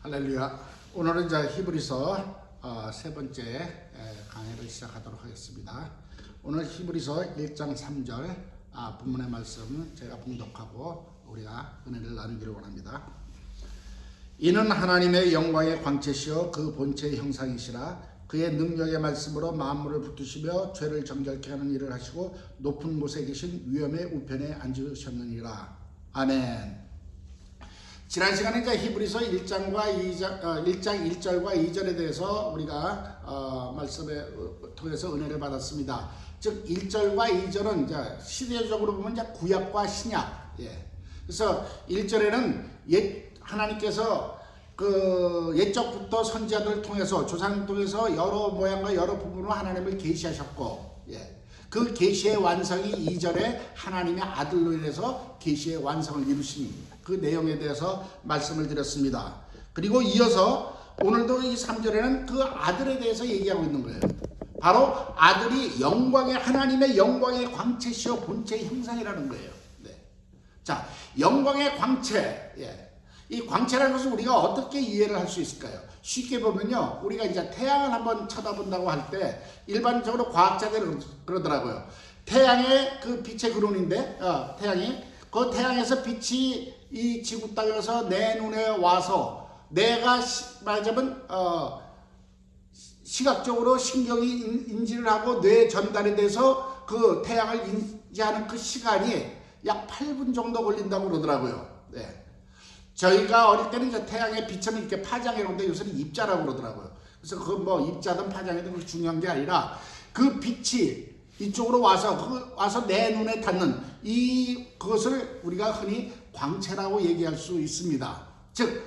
할렐루야. 오늘은 이제 히브리서 세 번째 강의를 시작하도록 하겠습니다. 오늘 히브리서 1장 3절 본문의 말씀 제가 봉독하고 우리가 은혜를 나누기를 원합니다. 이는 하나님의 영광의 광채시여 그 본체의 형상이시라. 그의 능력의 말씀으로 만물을 붙드시며 죄를 정결케 하는 일을 하시고 높은 곳에 계신 위엄의 우편에 앉으셨느니라. 아멘. 지난 시간에 이제 히브리서 1장 1절과 2절에 대해서 우리가 말씀을 통해서 은혜를 받았습니다. 즉 1절과 2절은 이제 시대적으로 보면 이제 구약과 신약. 그래서 1절에는 하나님께서 그 옛적부터 선지자들을 통해서 조상을 통해서 여러 모양과 여러 부분으로 하나님을 계시하셨고, 그 계시의 완성이 2절에 하나님의 아들로 인해서 계시의 완성을 이루신 그 내용에 대해서 말씀을 드렸습니다. 그리고 이어서 오늘도 이 3절에는 그 아들에 대해서 얘기하고 있는 거예요. 바로 아들이 하나님의 영광의 광채시여 본체의 형상이라는 거예요. 자, 영광의 광채. 이 광채라는 것을 우리가 어떻게 이해를 할 수 있을까요? 쉽게 보면요, 우리가 이제 태양을 한번 쳐다본다고 할 때 일반적으로 과학자들은 그러더라고요. 태양의 그 빛의 그론인데, 그 태양에서 빛이 이 지구 땅에서 내 눈에 와서 내가 말하자면 시각적으로 신경이 인지를 하고 뇌에 전달이 돼서 그 태양을 인지하는 그 시간이 약 8분 정도 걸린다고 그러더라고요. 저희가 어릴 때는 이제 태양의 빛은 이렇게 파장해 놓는데 요새는 입자라고 그러더라고요. 그래서 그 뭐 입자든 파장이든 그 중요한 게 아니라 그 빛이 이쪽으로 와서 내 눈에 닿는 그것을 우리가 흔히 광채라고 얘기할 수 있습니다. 즉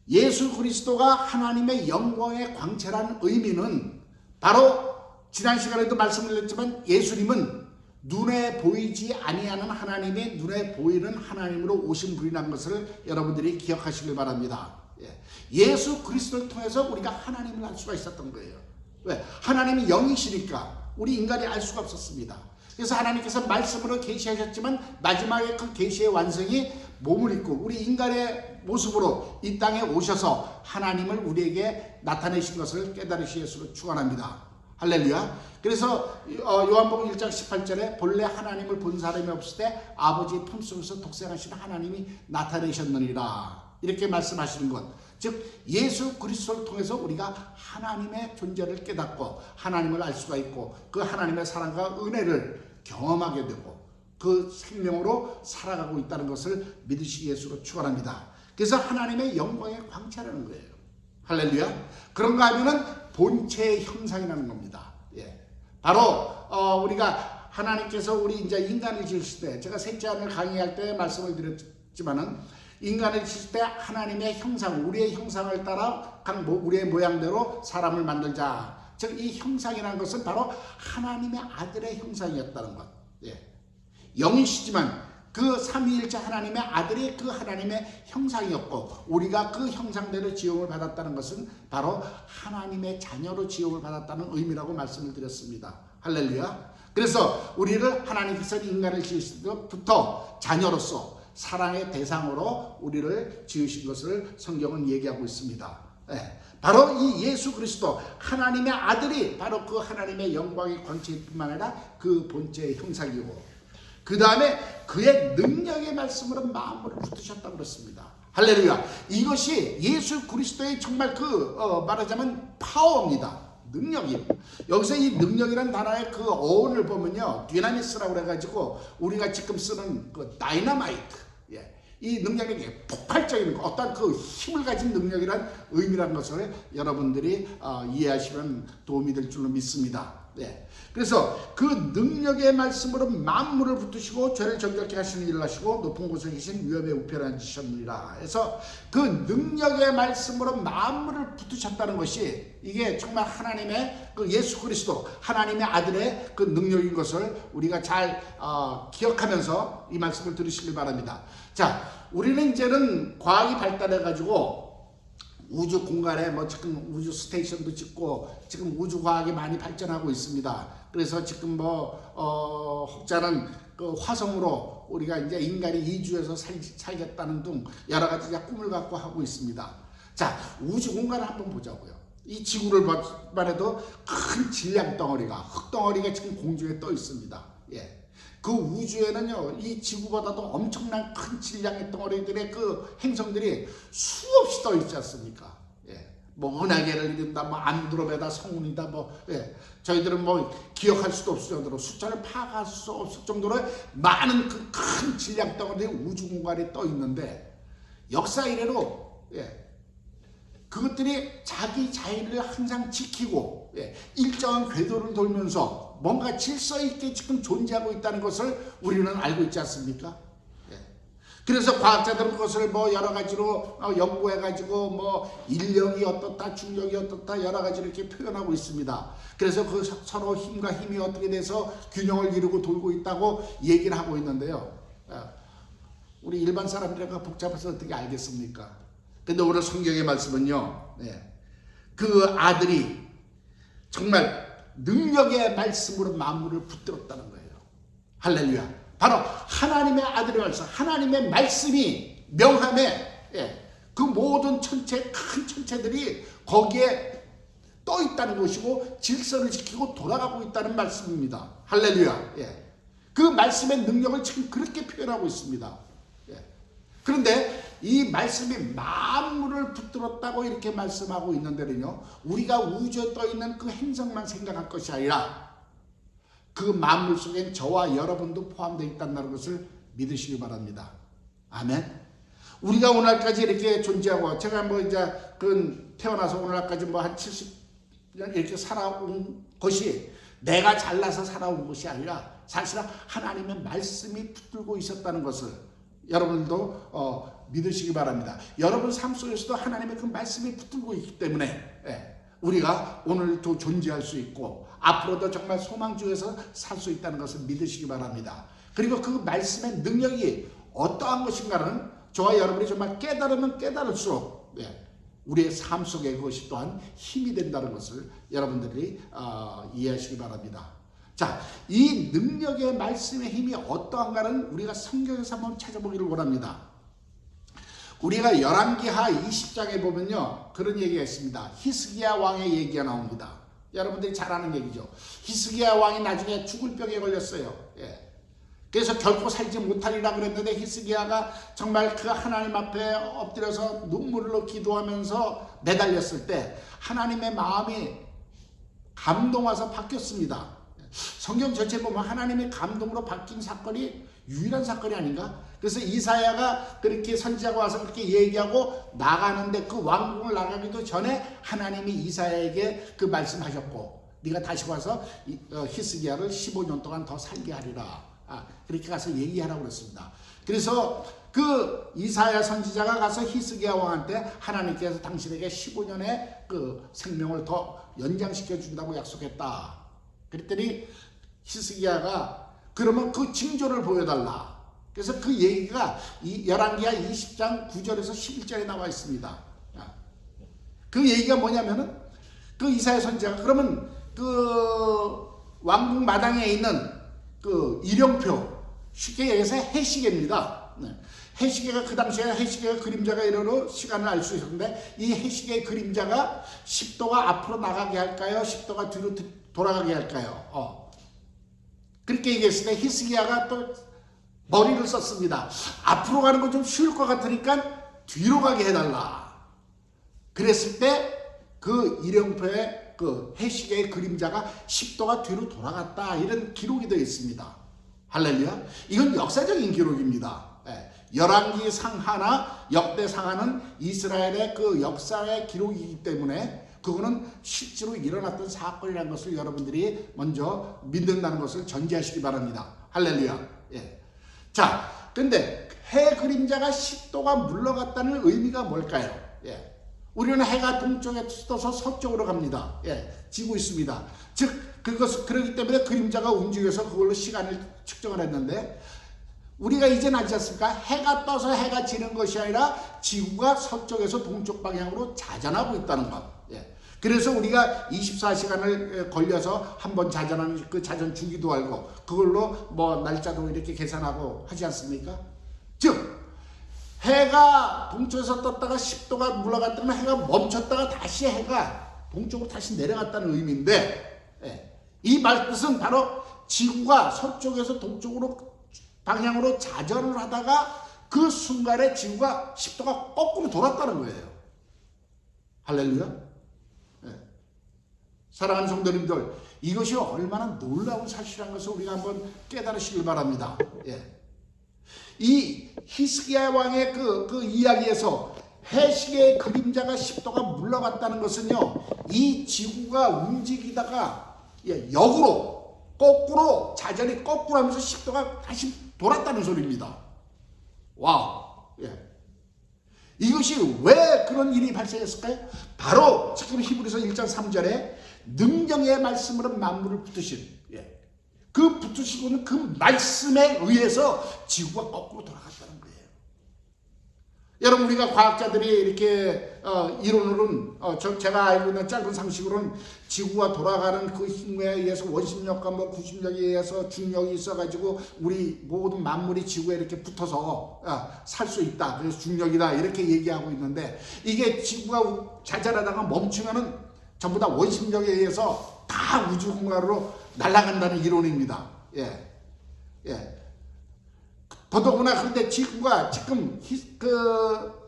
예수 그리스도가 하나님의 영광의 광채라는 의미는 바로 지난 시간에도 말씀을 드렸지만 예수님은 눈에 보이지 아니하는 하나님의 눈에 보이는 하나님으로 오신 분이라는 것을 여러분들이 기억하시길 바랍니다. 예수 그리스도를 통해서 우리가 하나님을 알 수가 있었던 거예요. 왜? 하나님이 영이시니까 우리 인간이 알 수가 없었습니다. 그래서 하나님께서 말씀으로 계시하셨지만 마지막에 그 계시의 완성이 몸을 입고 우리 인간의 모습으로 이 땅에 오셔서 하나님을 우리에게 나타내신 것을 깨달으시 예수로 축원합니다. 할렐루야. 그래서 요한복음 1장 18절에 본래 하나님을 본 사람이 없을 때 아버지의 품속에서 독생하신 하나님이 나타내셨느니라 이렇게 말씀하시는 것, 즉 예수 그리스도를 통해서 우리가 하나님의 존재를 깨닫고 하나님을 알 수가 있고 그 하나님의 사랑과 은혜를 경험하게 되고 그 생명으로 살아가고 있다는 것을 믿으시기 예수로 축원합니다. 그래서 하나님의 영광의 광채라는 거예요. 할렐루야. 그런가 하면은 본체의 형상이라는 겁니다. 바로 우리가 하나님께서 우리 이제 인간을 지으실 때, 제가 셋째 하늘 강의할 때 말씀을 드렸지만은 인간을 지으실 때 하나님의 형상, 우리의 형상을 따라 우리의 모양대로 사람을 만들자. 즉 이 형상이라는 것은 바로 하나님의 아들의 형상이었다는 것. 영이시지만 그 삼위일체 하나님의 아들이 그 하나님의 형상이었고 우리가 그 형상대로 지음을 받았다는 것은 바로 하나님의 자녀로 지음을 받았다는 의미라고 말씀을 드렸습니다. 할렐루야. 그래서 우리를 하나님께서 인간을 지으실 때부터 자녀로서 사랑의 대상으로 우리를 지으신 것을 성경은 얘기하고 있습니다. 바로 이 예수 그리스도 하나님의 아들이 바로 그 하나님의 영광의 광채뿐만 아니라 그 본체의 형상이고 그 다음에 그의 능력의 말씀으로 만물을 붙으셨다고 그랬습니다. 할렐루야. 이것이 예수 그리스도의 정말 말하자면 파워입니다. 능력이에요. 여기서 이 능력이라는 단어의 그 어원을 보면요, dynamis라고 그래가지고 우리가 지금 쓰는 그 다이너마이트, 이 능력이 폭발적인 어떤 그 힘을 가진 능력이란 의미라는 것을 여러분들이 이해하시면 도움이 될 줄로 믿습니다. 그래서 그 능력의 말씀으로 만물을 붙드시고 죄를 정결케 하시는 일을 하시고 높은 곳에 계신 위엄의 우편에 앉으셨느니라 해서 그 능력의 말씀으로 만물을 붙드셨다는 것이 이게 정말 하나님의 그 예수 그리스도 하나님의 아들의 그 능력인 것을 우리가 잘 기억하면서 이 말씀을 들으시길 바랍니다. 자, 우리는 이제는 과학이 발달해 가지고 우주 공간에 지금 우주 스테이션도 짓고 지금 우주 과학이 많이 발전하고 있습니다. 그래서 지금 혹자는 그 화성으로 우리가 이제 인간이 이주해서 살겠다는 등 여러 가지 꿈을 갖고 하고 있습니다. 자, 우주 공간을 한번 보자고요. 이 지구를 말해도 큰 질량 덩어리가, 흙덩어리가 지금 공중에 떠 있습니다. 예. 그 우주에는요, 이 지구보다도 엄청난 큰 질량의 덩어리들의 그 행성들이 수없이 떠 있지 않습니까? 예. 뭐 은하계를 이룬다, 뭐 안드로메다 성운이다, 뭐 예. 저희들은 뭐 기억할 수도 없을 정도로 숫자를 파악할 수 없을 정도로 많은 그 큰 질량 덩어리들이 우주 공간에 떠 있는데 역사 이래로 예. 그것들이 자기 자리를 항상 지키고 예, 일정한 궤도를 돌면서 뭔가 질서 있게 지금 존재하고 있다는 것을 우리는 알고 있지 않습니까? 예. 그래서 과학자들은 그것을 뭐 여러 가지로 연구해가지고 뭐 인력이 어떻다, 중력이 어떻다 여러 가지로 이렇게 표현하고 있습니다. 그래서 그 서로 힘과 힘이 어떻게 돼서 균형을 이루고 돌고 있다고 얘기를 하고 있는데요. 우리 일반 사람들과 복잡해서 어떻게 알겠습니까? 근데 오늘 성경의 말씀은요, 네, 그 아들이 정말 능력의 말씀으로 만물을 붙들었다는 거예요. 할렐루야. 바로 하나님의 아들의 말씀, 하나님의 말씀이 명함에 예, 그 모든 천체, 큰 천체들이 거기에 떠 있다는 것이고 질서를 지키고 돌아가고 있다는 말씀입니다. 할렐루야. 예. 그 말씀의 능력을 지금 그렇게 표현하고 있습니다. 예. 그런데 이 말씀이 만물을 붙들었다고 이렇게 말씀하고 있는데는요, 우리가 우주에 떠있는 그 행성만 생각할 것이 아니라 그 만물 속엔 저와 여러분도 포함되어 있다는 것을 믿으시기 바랍니다. 아멘. 우리가 오늘까지 이렇게 존재하고, 제가 뭐 이제 태어나서 오늘까지 뭐 한 70년 이렇게 살아온 것이 내가 잘나서 살아온 것이 아니라 사실은 하나님의 말씀이 붙들고 있었다는 것을 여러분들도 믿으시기 바랍니다. 여러분 삶 속에서도 하나님의 그 말씀이 붙들고 있기 때문에 우리가 오늘도 존재할 수 있고 앞으로도 정말 소망주에서 살 수 있다는 것을 믿으시기 바랍니다. 그리고 그 말씀의 능력이 어떠한 것인가는 저와 여러분이 정말 깨달으면 깨달을수록 우리의 삶 속에 그것이 또한 힘이 된다는 것을 여러분들이 이해하시기 바랍니다. 자, 이 능력의 말씀의 힘이 어떠한가는 우리가 성경에서 한번 찾아보기를 원합니다. 우리가 열왕기하 20장에 보면요, 그런 얘기가 있습니다. 히스기야 왕의 얘기가 나옵니다. 여러분들이 잘 아는 얘기죠. 히스기야 왕이 나중에 죽을 병에 걸렸어요. 예. 그래서 결코 살지 못하리라 그랬는데 히스기야가 정말 그 하나님 앞에 엎드려서 눈물로 기도하면서 매달렸을 때 하나님의 마음이 감동 와서 바뀌었습니다. 성경 전체에 보면 하나님의 감동으로 바뀐 사건이 유일한 사건이 아닌가? 그래서 이사야가 그렇게 선지자가 와서 그렇게 얘기하고 나가는데 그 왕궁을 나가기도 전에 하나님이 이사야에게 그 말씀하셨고 네가 다시 와서 히스기야를 15년 동안 더 살게 하리라. 그렇게 가서 얘기하라고 그랬습니다. 그래서 그 이사야 선지자가 가서 히스기야 왕한테 하나님께서 당신에게 15년의 그 생명을 더 연장시켜 준다고 약속했다. 그랬더니 히스기야가 그러면 그 징조를 보여달라. 그래서 그 얘기가 열왕기하 20장 9절에서 11절에 나와 있습니다. 그 얘기가 뭐냐면은 그 이사야 선지자가 그러면 그 왕궁 마당에 있는 그 일용표, 쉽게 얘기해서 해시계입니다. 해시계가 그 당시에 해시계가 그림자가 이러로 시간을 알 수 있었는데 이 해시계의 그림자가 10도가 앞으로 나가게 할까요? 10도가 뒤로 돌아가게 할까요? 그렇게 얘기했을 때 히스기야가 또 머리를 썼습니다. 앞으로 가는 건 좀 쉬울 것 같으니까 뒤로 가게 해달라. 그랬을 때 그 일용표의 그 해시계의 그림자가 10도가 뒤로 돌아갔다. 이런 기록이 되어 있습니다. 할렐루야. 이건 역사적인 기록입니다. 열왕기 상하나 역대 상하는 이스라엘의 그 역사의 기록이기 때문에 그거는 실제로 일어났던 사건이라는 것을 여러분들이 먼저 믿는다는 것을 전제하시기 바랍니다. 할렐루야. 예. 자, 근데 해 그림자가 10도가 물러갔다는 의미가 뭘까요? 예. 우리는 해가 동쪽에 떠서 서쪽으로 갑니다. 예. 지고 있습니다. 즉, 그렇기 때문에 그림자가 움직여서 그걸로 시간을 측정을 했는데 우리가 이제는 알지 않습니까? 해가 떠서 해가 지는 것이 아니라 지구가 서쪽에서 동쪽 방향으로 자전하고 있다는 것. 예. 그래서 우리가 24시간을 걸려서 한번 자전하는 그 자전 주기도 알고 그걸로 뭐 날짜도 이렇게 계산하고 하지 않습니까? 즉 해가 동쪽에서 떴다가 10도가 물러갔다면 해가 멈췄다가 다시 해가 동쪽으로 다시 내려갔다는 의미인데, 이 말뜻은 바로 지구가 서쪽에서 동쪽으로 방향으로 자전을 하다가 그 순간에 지구가 10도가 거꾸로 돌았다는 거예요. 할렐루야. 사랑하는 성도님들, 이것이 얼마나 놀라운 사실이라는 것을 우리가 한번 깨달으시길 바랍니다. 이 히스기야 왕의 그 이야기에서 해시계의 그림자가 10도가 물러갔다는 것은요, 이 지구가 움직이다가 역으로 거꾸로 자전이 거꾸로 하면서 10도가 다시 돌았다는 소리입니다. 와우. 이것이 왜 그런 일이 발생했을까요? 바로 지금 히브리서 1장 3절에 능력의 말씀으로 만물을 붙으신, 그 붙으시고는 그 말씀에 의해서 지구가 거꾸로 돌아갔다는 거예요. 여러분, 우리가 과학자들이 이렇게 이론으로는 제가 알고 있는 짧은 상식으로는 지구가 돌아가는 그 힘에 의해서 원심력과 구심력에 의해서 중력이 있어가지고 우리 모든 만물이 지구에 이렇게 붙어서 살 수 있다. 그래서 중력이다 이렇게 얘기하고 있는데, 이게 지구가 자잘하다가 멈추면은 전부 다 원심력에 의해서 다 우주 공간으로 날아간다는 이론입니다. 더더구나 그런데 지구가 지금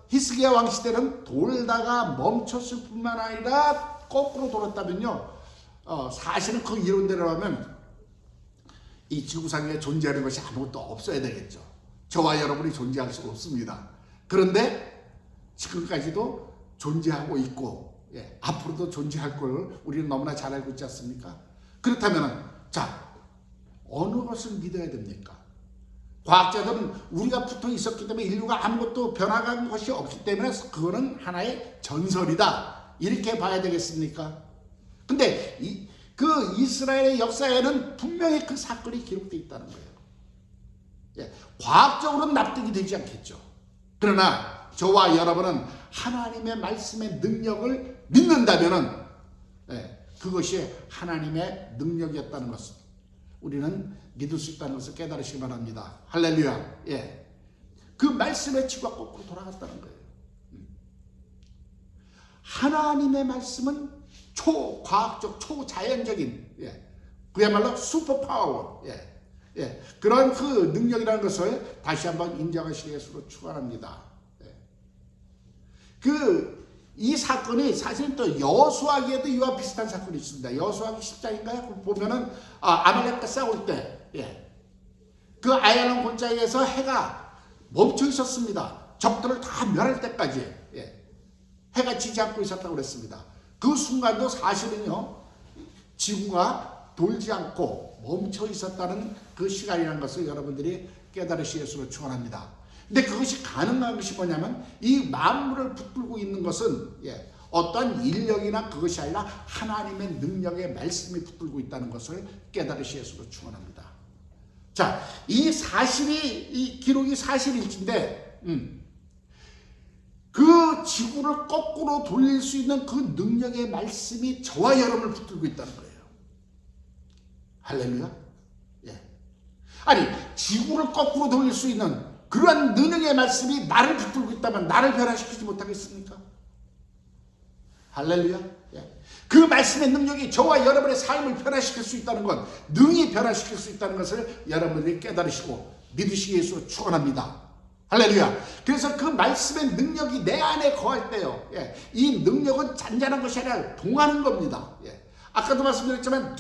히스기야 왕 시대는 돌다가 멈췄을 뿐만 아니라 거꾸로 돌았다면요, 사실은 그 이론대로 하면 이 지구상에 존재하는 것이 아무것도 없어야 되겠죠. 저와 여러분이 존재할 수가 없습니다. 그런데 지금까지도 존재하고 있고, 앞으로도 존재할 걸 우리는 너무나 잘 알고 있지 않습니까? 그렇다면 자, 어느 것을 믿어야 됩니까? 과학자들은 우리가 붙어 있었기 때문에 인류가 아무것도 변화한 것이 없기 때문에 그거는 하나의 전설이다, 이렇게 봐야 되겠습니까? 근데 그 이스라엘의 역사에는 분명히 그 사건이 기록되어 있다는 거예요. 과학적으로는 납득이 되지 않겠죠. 그러나 저와 여러분은 하나님의 말씀의 능력을 믿는다면은, 그것이 하나님의 능력이었다는 것을 우리는 믿을 수 있다는 것을 깨달으시기 바랍니다. 할렐루야. 그 말씀의 지구가 거꾸로 돌아갔다는 거예요. 하나님의 말씀은 초과학적, 초자연적인, 그야말로 슈퍼파워, 그런 그 능력이라는 것을 다시 한번 인정하시기 위해서 축원합니다. 이 사건이 사실은 또 여호수아기에도 이와 비슷한 사건이 있습니다. 여호수아기 10장인가요? 보면은 아말렉과 싸울 때, 그 아얄론 골짜기에서 해가 멈춰 있었습니다. 적들을 다 멸할 때까지 해가 지지 않고 있었다고 그랬습니다. 그 순간도 사실은요, 지구가 돌지 않고 멈춰 있었다는 그 시간이라는 것을 여러분들이 깨달으시기 위해서 축원합니다. 근데 그것이 가능한 것이 뭐냐면, 이 만물을 붙들고 있는 것은 어떤 인력이나 그것이 아니라 하나님의 능력의 말씀이 붙들고 있다는 것을 깨달으시기 위해서 축원합니다. 자, 이 사실이, 이 기록이 사실일진데, 그 지구를 거꾸로 돌릴 수 있는 그 능력의 말씀이 저와 여러분을 붙들고 있다는 거예요. 할렐루야. 아니, 지구를 거꾸로 돌릴 수 있는 그러한 능력의 말씀이 나를 붙들고 있다면 나를 변화시키지 못하겠습니까? 할렐루야. 그 말씀의 능력이 저와 여러분의 삶을 변화시킬 수 있다는 것, 능히 변화시킬 수 있다는 것을 여러분들이 깨달으시고 믿으시기 위해서 축원합니다. 할렐루야. 그래서 그 말씀의 능력이 내 안에 거할 때요, 이 능력은 잔잔한 것이 아니라 동하는 겁니다. 아까도 말씀드렸지만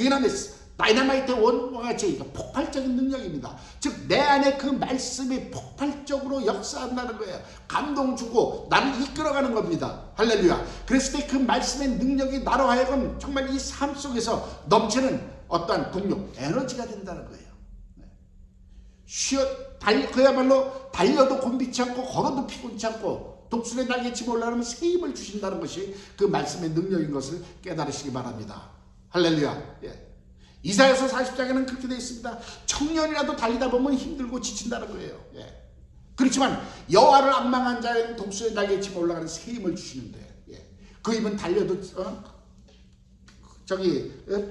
다이너마이트의 원과 같이 폭발적인 능력입니다. 즉 내 안에 그 말씀이 폭발적으로 역사한다는 거예요. 감동 주고 나를 이끌어가는 겁니다. 할렐루야. 그랬을 때 그 말씀의 능력이 나로 하여금 정말 이 삶 속에서 넘치는 어떠한 동력, 에너지가 된다는 거예요. 그야말로 달려도 곤비치 않고 걸어도 피곤치 않고 독수리의 날개치고 올라가면 새 힘을 주신다는 것이 그 말씀의 능력인 것을 깨달으시기 바랍니다. 할렐루야. 이사야서 40장에는 그렇게 되어 있습니다. 청년이라도 달리다 보면 힘들고 지친다는 거예요. 그렇지만 여호와를 앙망한 자에는 독수리의 날개치고 올라가는 새 힘을 주시는데, 그 힘은 달려도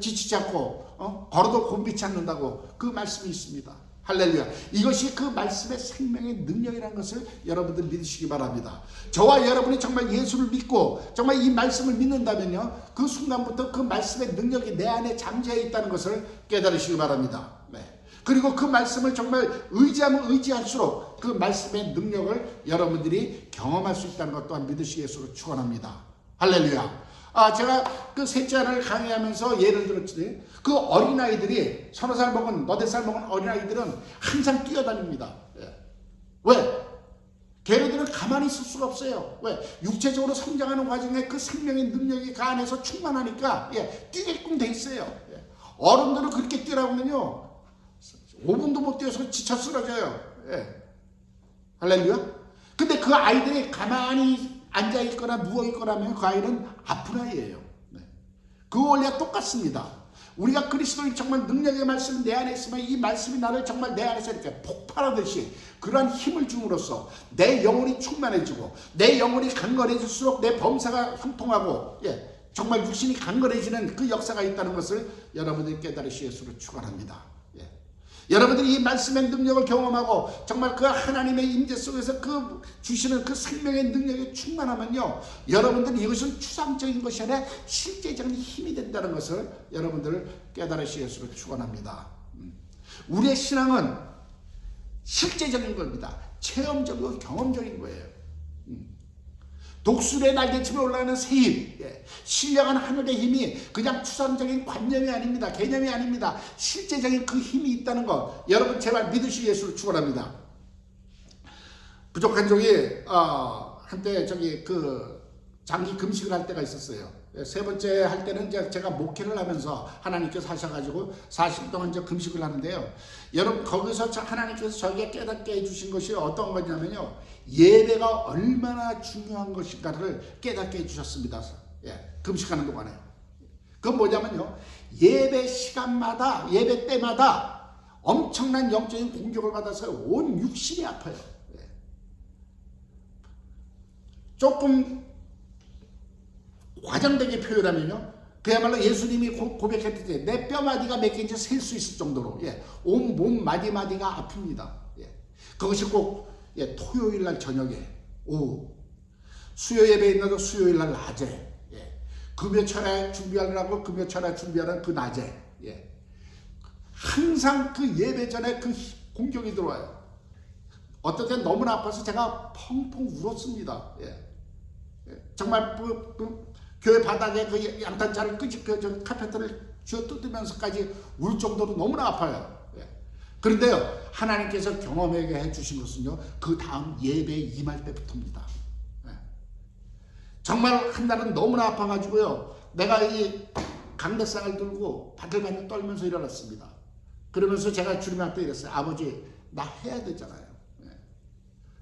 지치지 않고 걸어도 곤비치 않는다고 그 말씀이 있습니다. 할렐루야. 이것이 그 말씀의 생명의 능력이라는 것을 여러분들 믿으시기 바랍니다. 저와 여러분이 정말 예수를 믿고 정말 이 말씀을 믿는다면요, 그 순간부터 그 말씀의 능력이 내 안에 잠재해 있다는 것을 깨달으시기 바랍니다. 네. 그리고 그 말씀을 정말 의지하면 의지할수록 그 말씀의 능력을 여러분들이 경험할 수 있다는 것 또한 믿으시기 위해서 축원합니다. 할렐루야. 제가 그 셋째 아들 강의하면서 예를 들었지, 그 어린아이들이 서너 살 먹은, 너댓 살 먹은 어린아이들은 항상 뛰어다닙니다. 왜? 걔네들은 가만히 있을 수가 없어요. 왜? 육체적으로 성장하는 과정에 그 생명의 능력이 그 안에서 충만하니까 뛰게끔 돼 있어요. 어른들은 그렇게 뛰라고면요 5분도 못 뛰어서 지쳐 쓰러져요. 할렐루야. 근데 그 아이들이 가만히 앉아있거나 누워있거나 하면 그 아이는 아픈 아이예요. 그 원리가 똑같습니다. 우리가 그리스도인 정말 능력의 말씀이 내 안에 있으면 이 말씀이 나를 정말 내 안에서 이렇게 폭발하듯이 그러한 힘을 줌으로써 내 영혼이 충만해지고 내 영혼이 강건해질수록 내 범사가 형통하고 정말 육신이 강건해지는 그 역사가 있다는 것을 여러분들이 깨달으시기 위해서 축원합니다. 여러분들이 이 말씀의 능력을 경험하고 정말 그 하나님의 임재 속에서 그 주시는 그 생명의 능력이 충만하면요, 여러분들은 이것은 추상적인 것이 아니라 실제적인 힘이 된다는 것을 여러분들 깨달으시기 위해서 축원합니다. 우리의 신앙은 실제적인 겁니다. 체험적이고 경험적인 거예요. 독수리의 날개침에 올라가는 새 힘, 신령한 하늘의 힘이 그냥 추상적인 관념이 아닙니다. 개념이 아닙니다. 실제적인 그 힘이 있다는 것, 여러분 제발 믿으시기 위해서 축원합니다. 부족한 종이 한때 그 장기 금식을 할 때가 있었어요. 세 번째 할 때는 제가 목회를 하면서 하나님께서 하셔가지고 40일 동안 금식을 하는데요. 여러분 거기서 하나님께서 저에게 깨닫게 해주신 것이 어떤 거냐면요, 예배가 얼마나 중요한 것인가를 깨닫게 해주셨습니다. 금식하는 동안에. 그건 뭐냐면요, 예배 시간마다 예배 때마다 엄청난 영적인 공격을 받아서 온 육신이 아파요. 조금 과장되게 표현하면요, 그야말로 예수님이 고백했듯이 내 뼈마디가 몇 개인지 셀 수 있을 정도로 온 몸 마디마디가 아픕니다. 그것이 꼭 토요일날 저녁에, 오후, 수요 예배 있는 수요일날 낮에, 금요철에 준비하느라고 금요철에 준비하는 그 낮에, 항상 그 예배 전에 그 공격이 들어와요. 어떨 땐 너무나 아파서 제가 펑펑 울었습니다. 정말 교회 바닥에 그 양탄자를 끄집겨 카페트를 쥐어 뜯으면서까지 울 정도로 너무나 아파요. 그런데요, 하나님께서 경험하게 해주신 것은요, 그 다음 예배에 임할 때부터입니다. 정말 한 날은 너무나 아파가지고요, 내가 이 강대상을 들고 바들바들 떨면서 일어났습니다. 그러면서 제가 주님한테 이랬어요. 아버지, 나 해야 되잖아요.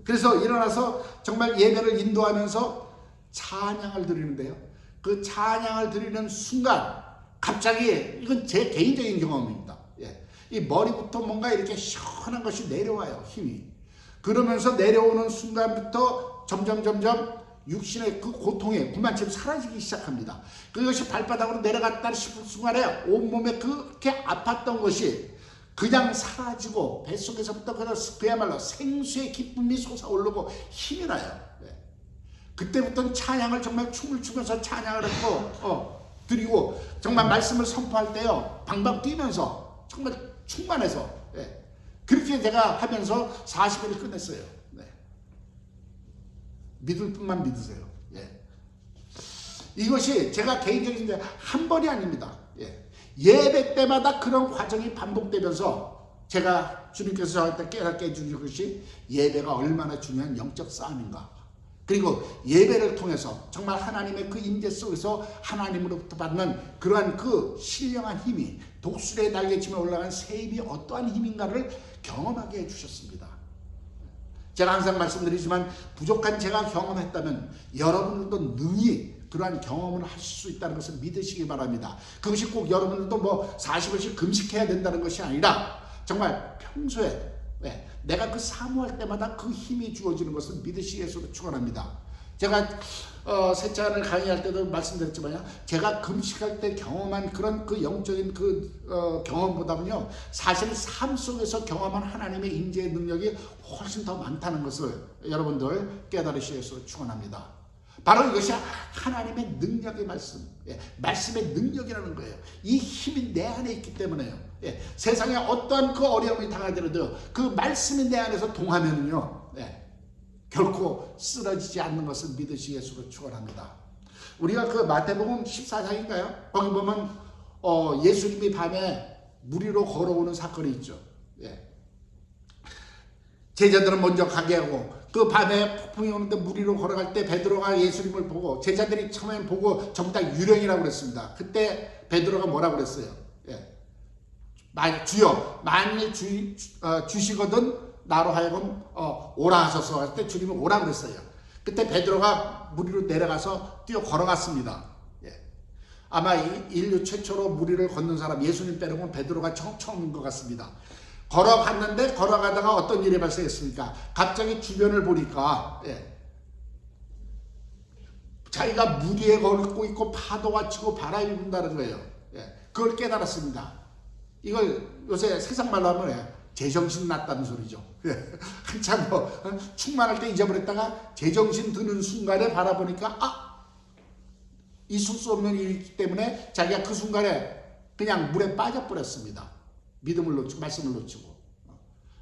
그래서 일어나서 정말 예배를 인도하면서 찬양을 드리는데요, 그 찬양을 드리는 순간 갑자기, 이건 제 개인적인 경험입니다. 이 머리부터 뭔가 이렇게 시원한 것이 내려와요, 힘이. 그러면서 내려오는 순간부터 점점 육신의 그 고통이 그만큼 사라지기 시작합니다. 그것이 발바닥으로 내려갔다 싶은 순간에 온몸에 그렇게 아팠던 것이 그냥 사라지고 뱃속에서부터 그야말로 생수의 기쁨이 솟아오르고 힘이 나요. 그때부터는 찬양을 정말 춤을 추면서 찬양을 했고 드리고 정말 말씀을 선포할 때요, 방방 뛰면서 정말 충만해서 그렇게 제가 하면서 40일을 끝냈어요. 믿을 뿐만 믿으세요. 이것이 제가 개인적인 한 번이 아닙니다. 예배 때마다 그런 과정이 반복되면서 제가 주님께서 저한테 깨닫게 해주신 것이 예배가 얼마나 중요한 영적 싸움인가. 그리고 예배를 통해서 정말 하나님의 그 임재 속에서 하나님으로부터 받는 그러한 그 신령한 힘이, 독수리의 날개침에 올라간 새 힘이 어떠한 힘인가를 경험하게 해주셨습니다. 제가 항상 말씀드리지만 부족한 제가 경험했다면 여러분들도 능히 그러한 경험을 하실 수 있다는 것을 믿으시기 바랍니다. 그것이 꼭 여러분들도 40일씩 금식해야 된다는 것이 아니라 정말 평소에 내가 그 사모할 때마다 그 힘이 주어지는 것을 믿으시기 위해서 축원합니다. 제가 셋째 아들 강의할 때도 말씀드렸지만요, 제가 금식할 때 경험한 그런 그 영적인 경험보다는요, 사실 삶 속에서 경험한 하나님의 임재의 능력이 훨씬 더 많다는 것을 여러분들 깨달으시기 위해서 축원합니다. 바로 이것이 하나님의 능력의 말씀, 말씀의 능력이라는 거예요. 이 힘이 내 안에 있기 때문에요. 세상에 어떠한 그 어려움이 당하더라도 그 말씀이 내 안에서 동하면요, 결코 쓰러지지 않는 것을 믿으시기 위해서 축원합니다. 우리가 그 마태복음 14장인가요? 거기 보면 예수님이 밤에 물 위로 걸어오는 사건이 있죠. 제자들은 먼저 가게 하고, 그 밤에 폭풍이 오는데 물 위로 걸어갈 때 베드로가 예수님을 보고, 제자들이 처음에 보고 전부 다 유령이라고 그랬습니다. 그때 베드로가 뭐라고 그랬어요? 주여, 만일 주시거든 나로 하여금 오라 하소서 할 때 주님은 오라 그랬어요. 그때 베드로가 물 위로 내려가서 뛰어 걸어갔습니다. 아마 인류 최초로 물 위를 걷는 사람, 예수님 빼놓고 베드로가 처음인 것 같습니다. 걸어갔는데 걸어가다가 어떤 일이 발생했습니까? 갑자기 주변을 보니까 자기가 물 위에 걷고 있고 파도가 치고 바람이 분다는 거예요. 그걸 깨달았습니다. 이걸 요새 세상 말로 하면 제정신 났다는 소리죠. 한참 충만할 때 잊어버렸다가 제정신 드는 순간에 바라보니까 있을 수 없는 일이기 때문에 자기가 그 순간에 그냥 물에 빠져버렸습니다. 믿음을 놓치고 말씀을 놓치고.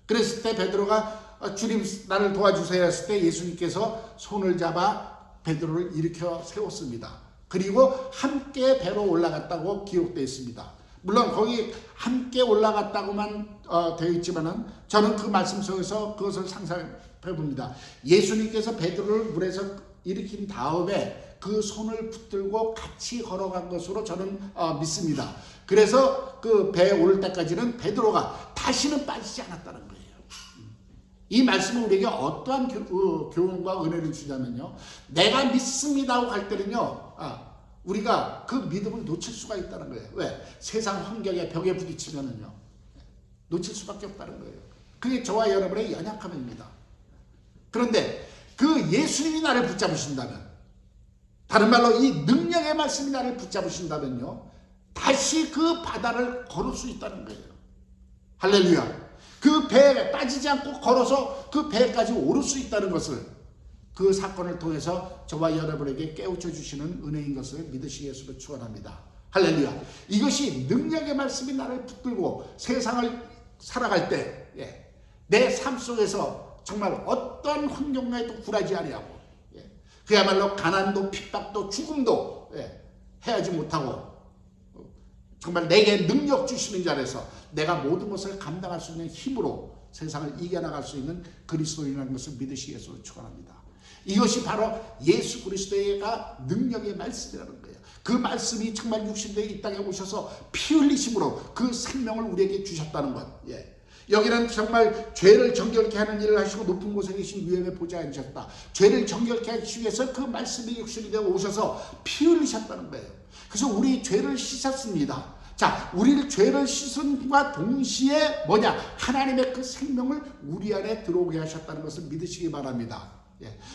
그랬을 때 베드로가 주님 나를 도와주세요 했을 때 예수님께서 손을 잡아 베드로를 일으켜 세웠습니다. 그리고 함께 배로 올라갔다고 기록되어 있습니다. 물론 거기 함께 올라갔다고만 되어 있지만은 저는 그 말씀 속에서 그것을 상상해 봅니다. 예수님께서 베드로를 물에서 일으킨 다음에 그 손을 붙들고 같이 걸어간 것으로 저는 믿습니다. 그래서 그 배에 오를 때까지는 베드로가 다시는 빠지지 않았다는 거예요. 이 말씀은 우리에게 어떠한 교훈과 은혜를 주냐면요, 내가 믿습니다 하고 갈 때는요, 우리가 그 믿음을 놓칠 수가 있다는 거예요. 왜? 세상 환경에 벽에 부딪히면은요, 놓칠 수밖에 없다는 거예요. 그게 저와 여러분의 연약함입니다. 그런데 그 예수님이 나를 붙잡으신다면, 다른 말로 이 능력의 말씀이 나를 붙잡으신다면요, 다시 그 바다를 걸을 수 있다는 거예요. 할렐루야. 그 배에 빠지지 않고 걸어서 그 배까지 오를 수 있다는 것을 그 사건을 통해서 저와 여러분에게 깨우쳐 주시는 은혜인 것을 믿으시기 위해서 축원합니다. 할렐루야. 이것이 능력의 말씀이 나를 붙들고 세상을 살아갈 때 내 삶 속에서 정말 어떤 환경과에도 굴하지 아니하고 그야말로 가난도 핍박도 죽음도 해하지 못하고 정말 내게 능력 주시는 자리에서 내가 모든 것을 감당할 수 있는 힘으로 세상을 이겨나갈 수 있는 그리스도인이라는 것을 믿으시기 위해서 축원합니다. 이것이 바로 예수 그리스도가 능력의 말씀이라는 거예요. 그 말씀이 정말 육신되어 이 땅에 오셔서 피 흘리심으로 그 생명을 우리에게 주셨다는 것. 여기는 정말 죄를 정결케 하는 일을 하시고 높은 곳에 계신 위엄의 보좌에 앉으셨다. 죄를 정결케 하시기 위해서 그 말씀이 육신이 되어 오셔서 피 흘리셨다는 거예요. 그래서 우리 죄를 씻었습니다. 자, 우리를 죄를 씻음과 동시에 뭐냐? 하나님의 그 생명을 우리 안에 들어오게 하셨다는 것을 믿으시기 바랍니다.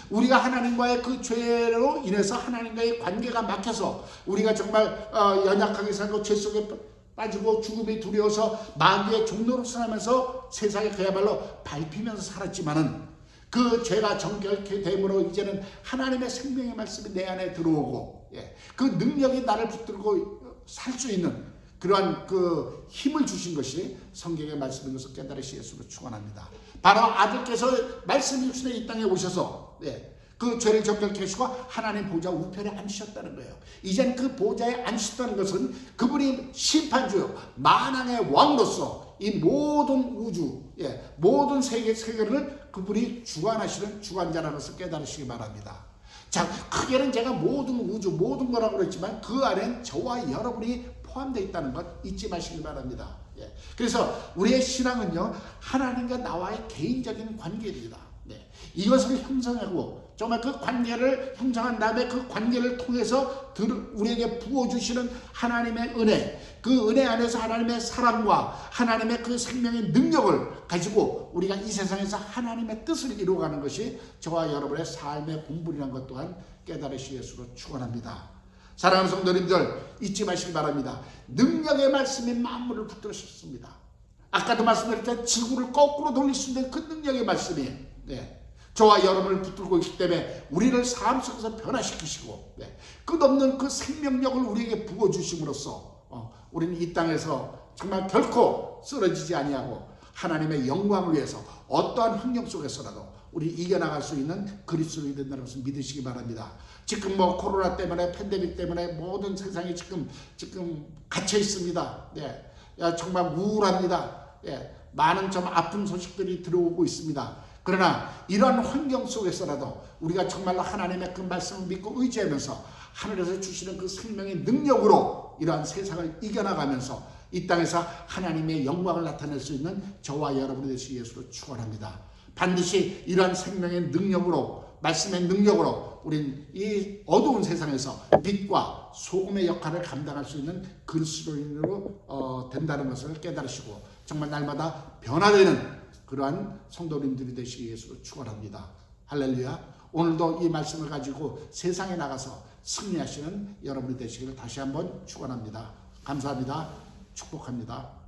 우리가 하나님과의 그 죄로 인해서 하나님과의 관계가 막혀서 우리가 정말 연약하게 살고 죄 속에 빠지고 죽음이 두려워서 마귀의 종로로 살면서 세상에 그야말로 밟히면서 살았지만은 그 죄가 정결케 됨으로 이제는 하나님의 생명의 말씀이 내 안에 들어오고 그 능력이 나를 붙들고 살 수 있는 그러한 그 힘을 주신 것이 성경의 말씀인 것을 깨달으시 예수로 축원합니다. 바로 아들께서 말씀이 육신에 이 땅에 오셔서 그 죄를 정결케 하시고 하나님 보좌 우편에 앉으셨다는 거예요. 이젠 그 보좌에 앉으셨다는 것은 그분이 심판주요 만왕의 왕으로서 이 모든 우주 모든 세계를 그분이 주관하시는 주관자라는 것을 깨달으시기 바랍니다. 자, 크게는 제가 모든 우주 모든 거라고 그랬지만 그 안엔 저와 여러분이 포함되어 있다는 것 잊지 마시기 바랍니다. 그래서 우리의 신앙은요, 하나님과 나와의 개인적인 관계입니다. 이것을 형성하고 정말 그 관계를 형성한 다음에 그 관계를 통해서 우리에게 부어주시는 하나님의 은혜, 그 은혜 안에서 하나님의 사랑과 하나님의 그 생명의 능력을 가지고 우리가 이 세상에서 하나님의 뜻을 이루어가는 것이 저와 여러분의 삶의 본분이라는 것 또한 깨달으시 예수로 축원합니다. 사랑하는 성도님들, 잊지 마시기 바랍니다. 능력의 말씀이 만물을 붙들으셨습니다. 아까도 말씀드렸지만 지구를 거꾸로 돌릴 수 있는 그 능력의 말씀이 저와 여러분을 붙들고 있기 때문에 우리를 삶 속에서 변화시키시고 끝없는 그 생명력을 우리에게 부어주심으로써 우리는 이 땅에서 정말 결코 쓰러지지 아니하고 하나님의 영광을 위해서 어떠한 환경 속에서라도 우리 이겨나갈 수 있는 그리스도인이 된다는 것을 믿으시기 바랍니다. 지금 코로나 때문에 팬데믹 때문에 모든 세상이 지금 갇혀 있습니다. 정말 우울합니다. 많은 좀 아픈 소식들이 들어오고 있습니다. 그러나 이러한 환경 속에서라도 우리가 정말로 하나님의 그 말씀을 믿고 의지하면서 하늘에서 주시는 그 생명의 능력으로 이러한 세상을 이겨나가면서 이 땅에서 하나님의 영광을 나타낼 수 있는 저와 여러분이 되시기 예수로 축원합니다. 반드시 이러한 생명의 능력으로, 말씀의 능력으로 우린 이 어두운 세상에서 빛과 소금의 역할을 감당할 수 있는 그리스도인으로 된다는 것을 깨달으시고 정말 날마다 변화되는 그러한 성도님들이 되시기 위해서 축원합니다. 할렐루야. 오늘도 이 말씀을 가지고 세상에 나가서 승리하시는 여러분이 되시기를 다시 한번 축원합니다. 감사합니다. 축복합니다.